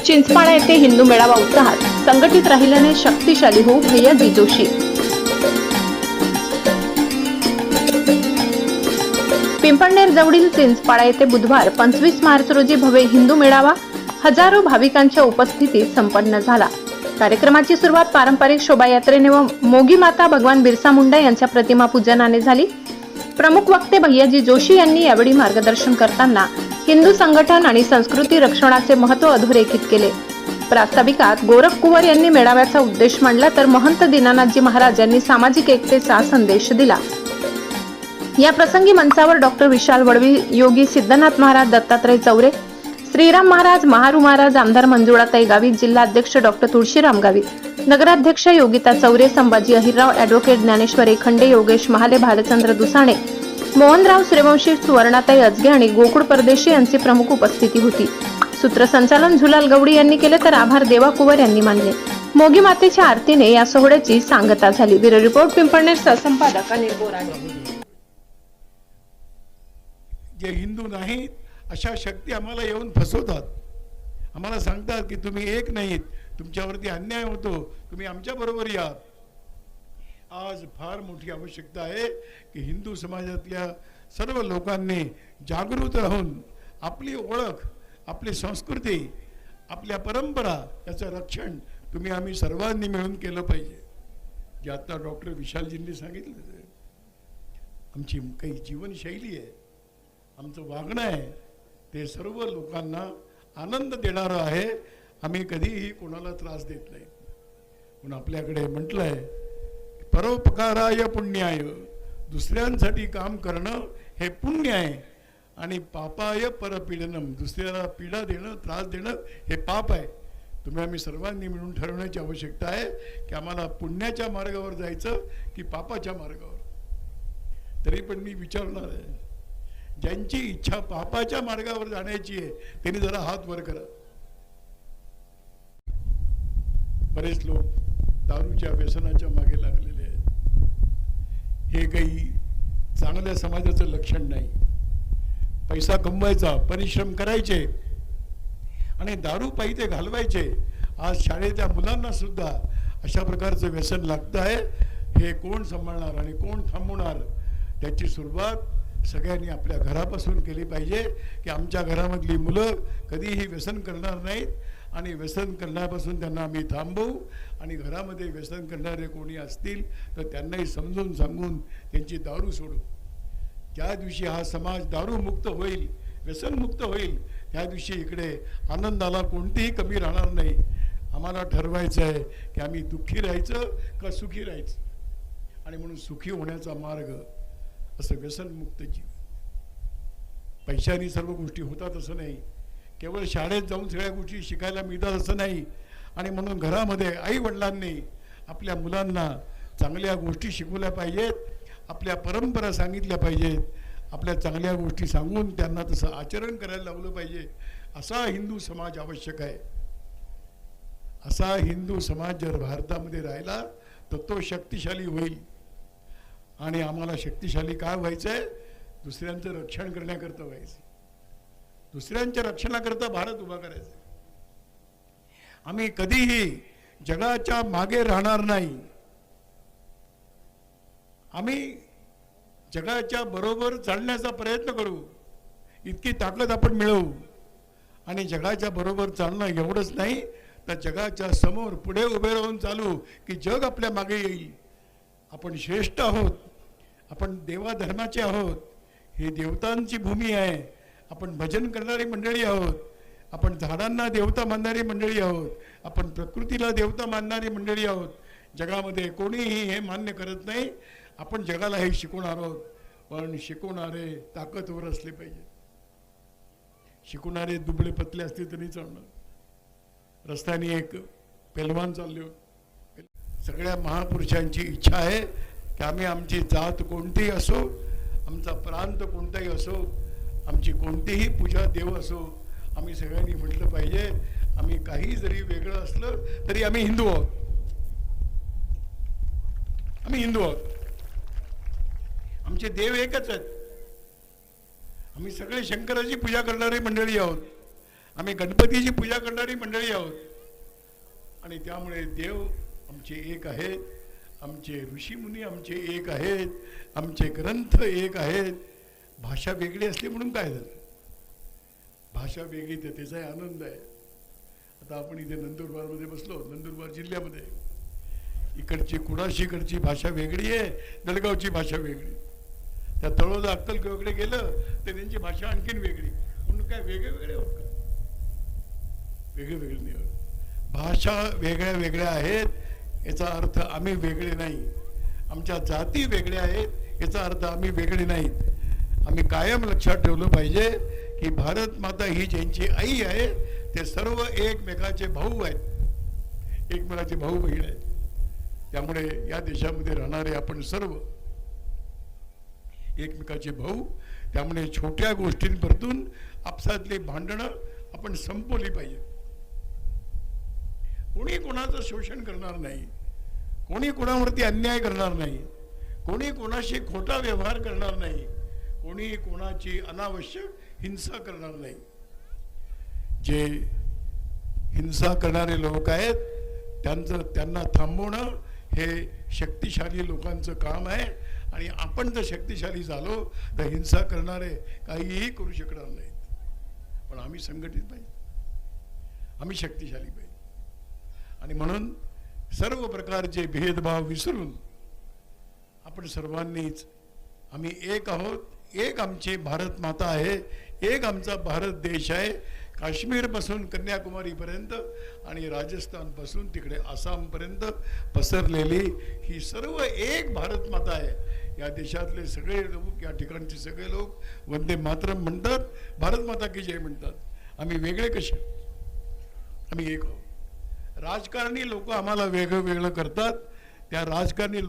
चिंचपाडा येथे हिंदू मेळावा उत्साहात संघटित राहिल्याने शक्तिशाली होऊ भैयाजी जोशी। पिंपळनेर जवळील चिंचपाडा येथे बुधवार 25 मार्च रोजी भव्य हिंदू मेळावा हजारो भाविकांच्या उपस्थितीत संपन्न झाला। कार्यक्रमाची सुरुवात पारंपरिक शोभायात्रेने व मोगी माता भगवान बिरसा मुंडा यांच्या प्रतिमा पूजनाने झाली। प्रमुख वक्ते भैयाजी जोशी यांनी यावेळी मार्गदर्शन करताना हिंदू संघटन आणि संस्कृती रक्षणाचे महत्त्व अधोरेखित केले। प्रास्ताविकात गोरख कुंवर यांनी मेळाव्याचा उद्देश मांडला तर महंत दीनानाथजी महाराज यांनी सामाजिक एकतेचा संदेश दिला। या प्रसंगी मंचावर डॉक्टर विशाल वडवी, योगी सिद्धनाथ महाराज, दत्तात्रय चौरे, श्रीराम महाराज, महारू महाराज, आमदार मंजुळाताई गावित, जिल्हा अध्यक्ष डॉक्टर तुळशीराम गावित, नगराध्यक्ष योगिता चौरे, संभाजी अहिरराव, ॲडव्होकेट ज्ञानेश्वर एखंडे, योगेश महाले, भालचंद्र दुसाणे, मोहनराव सूर्यवंशी, सुवर्णाताई अजगे आणि गोकुळ परदेशी यांची प्रमुख उपस्थिती होती। सूत्रसंचालन झुलाल गवडी यांनी केले तर आभार देवा कुंवर यांनी मानले। मोगी मातेच्या आरतीने या सोहळ्याची सांगता झाली। ब्युरो रिपोर्ट, पिंपळनेर सहसंपादक अनिल बोराडे। जे हिंदू नाहीत अशा शक्ती आम्हाला येऊन फसवतात, आम्हाला सांगतात की तुम्ही एक नाहीत, तुमच्यावरती अन्याय होतो, तुम्ही आमच्या बरोबर या। आज फार मोठी आवश्यकता आहे की हिंदू समाजातल्या सर्व लोकांनी जागृत राहून आपली ओळख, आपली संस्कृती, आपल्या परंपरा याचं रक्षण तुम्ही आम्ही सर्वांनी मिळून केलं पाहिजे। जे आता डॉक्टर विशालजींनी सांगितलं, आमची काही जीवनशैली आहे, आमचं वागणं आहे, ते सर्व लोकांना आनंद देणारं आहे। आम्ही कधीही कोणाला त्रास देत नाही। म्हणून आपल्याकडे म्हटलंय परोपकाराय पुण्याय, दुसऱ्यांसाठी काम करणं हे पुण्य आहे, आणि पापाय परपीडनम, दुसऱ्याला पीडा देणं, त्रास देणं हे पाप आहे। तुम्ही आम्ही सर्वांनी मिळून ठरवण्याची आवश्यकता आहे की आम्हाला पुण्याच्या मार्गावर जायचं की पापाच्या मार्गावर। तरी पण मी विचारणार आहे, ज्यांची इच्छा पापाच्या मार्गावर जाण्याची आहे त्यांनी जरा हात वर करा। बरेच लोक दारूच्या व्यसनाच्या मागे लागलेले आहेत। हे काही चांगल्या समाजाचं लक्षण नाही। पैसा कमवायचा, परिश्रम करायचे आणि दारू पायी ते घालवायचे। आज शाळेच्या मुलांना सुद्धा अशा प्रकारचं व्यसन लागतं आहे। हे कोण सांभाळणार आणि कोण थांबवणार? त्याची सुरुवात सगळ्यांनी आपल्या घरापासून केली पाहिजे की आमच्या घरामधली मुलं कधीही व्यसन करणार नाहीत, आणि व्यसन करण्यापासून त्यांना आम्ही थांबवू, आणि घरामध्ये व्यसन करणारे कोणी असतील तर त्यांनाही समजून सांगून त्यांची दारू सोडू। ज्या दिवशी हा समाज दारूमुक्त होईल, व्यसनमुक्त होईल, त्या दिवशी इकडे आनंदाला कोणतीही कमी राहणार नाही। आम्हाला ठरवायचं आहे की आम्ही दुःखी राहायचं का सुखी राहायचं, आणि म्हणून सुखी होण्याचा मार्ग असं व्यसनमुक्त जीवन। पैशाने सर्व गोष्टी होतात असं नाही, केवळ शाळेत जाऊन सगळ्या गोष्टी शिकायला मिळतात असं नाही, आणि म्हणून घरामध्ये आई वडिलांनी आपल्या मुलांना चांगल्या गोष्टी शिकवल्या पाहिजेत, आपल्या परंपरा सांगितल्या पाहिजेत, आपल्या चांगल्या गोष्टी सांगून त्यांना तसं आचरण करायला लावलं पाहिजे। असा हिंदू समाज आवश्यक आहे। असा हिंदू समाज जर भारतामध्ये राहिला तर तो शक्तिशाली होईल, आणि आम्हाला शक्तिशाली काय व्हायचं आहे? दुसऱ्यांचं रक्षण करण्याकरता व्हायचं। दुसऱ्यांच्या रक्षणाकरता भारत उभा करायचा। आम्ही कधीही जगाच्या मागे राहणार नाही। आम्ही जगाच्या बरोबर चालण्याचा प्रयत्न करू, इतकी ताकद आपण मिळवू, आणि जगाच्या बरोबर चालणं एवढंच नाही तर जगाच्या समोर पुढे उभे राहून चालू की जग आपल्या मागे येईल। आपण श्रेष्ठ आहोत, आपण देवाधर्माचे आहोत, ही देवतांची भूमी आहे, आपण भजन करणारी मंडळी आहोत, आपण झाडांना देवता मानणारी मंडळी आहोत, आपण प्रकृतीला देवता मानणारी मंडळी आहोत। जगामध्ये कोणीही हे मान्य करत नाही। आपण जगाला हे शिकवणार आहोत, पण शिकवणारे ताकदवर असले पाहिजे। शिकवणारे दुबळे पतले असले तरी चालणार। रस्त्याने एक पेलवान चालले होते। सगळ्या महापुरुषांची इच्छा आहे की आम्ही आमची जात कोणतीही असो, आमचा प्रांत कोणताही असो, आमची कोणतीही पूजा देव असो, आम्ही सगळ्यांनी म्हटलं पाहिजे आम्ही काही जरी वेगळं असलं तरी आम्ही हिंदू आहोत। आम्ही हिंदू आहोत, आमचे देव एकच आहेत। आम्ही सगळे शंकराची पूजा करणारी मंडळी आहोत। आम्ही गणपतीची पूजा करणारी मंडळी आहोत आणि त्यामुळे देव आमचे एक आहेत, आमचे ऋषीमुनी आमचे एक आहेत, आमचे ग्रंथ एक आहेत. भाषा वेगळी असली म्हणून काय झालं? भाषा वेगळी तर त्याचाही आनंद आहे. आता आपण इथे नंदुरबारमध्ये बसलो, नंदुरबार जिल्ह्यामध्ये, इकडची कुणाशीकडची भाषा वेगळी आहे, जळगावची भाषा वेगळी. त्या तळोजा अक्कलकोटकडे गेलं तर त्यांची भाषा आणखीन वेगळी. म्हणून काय वेगळे वेगळे होत का? वेगळे वेगळे नाही होत. भाषा वेगळ्या वेगळ्या आहेत याचा अर्थ आम्ही वेगळे नाही. आमच्या जाती वेगळ्या आहेत याचा अर्थ आम्ही वेगळे नाहीत. आम्ही कायम लक्षात ठेवलं पाहिजे की भारत माता ही ज्यांची आई आहे ते सर्व एकमेकाचे भाऊ आहेत, एकमेकाचे भाऊ बहीण आहेत. त्यामुळे या देशामध्ये राहणारे आपण सर्व एकमेकाचे भाऊ. त्यामुळे छोट्या गोष्टींपासून आपसातली भांडणं आपण संपवली पाहिजे. कोणी कोणाचं शोषण करणार नाही, कोणी कोणावरती अन्याय करणार नाही, कोणी कोणाशी खोटा व्यवहार करणार नाही, कोणी कोणाची अनावश्यक हिंसा करणार नाही. जे हिंसा करणारे लोक आहेत त्यांना थांबवणं हे शक्तिशाली लोकांचं काम आहे. आणि आपण जर शक्तिशाली झालो तर हिंसा करणारे काहीही करू शकणार नाहीत. पण आम्ही संघटित पाहिजे, आम्ही शक्तिशाली पाहिजे. आणि म्हणून सर्व प्रकारचे भेदभाव विसरून आपण सर्वांनीच आम्ही एक आहोत. एक आमची भारत माता आहे, एक आमचा भारत देश आहे. काश्मीरपासून कन्याकुमारीपर्यंत आणि राजस्थानपासून तिकडे आसामपर्यंत पसरलेली ही सर्व एक भारत माता आहे. या देशातले सगळे लोक, या ठिकाणचे सगळे लोक वंदे मातरम म्हणतात, भारत माता की जय म्हणतात. आम्ही वेगळे कसे? आम्ही एक आहोत. राजकारणी लोक आम्हाला वेगळं वेगळं करतात. त्या राजकारणी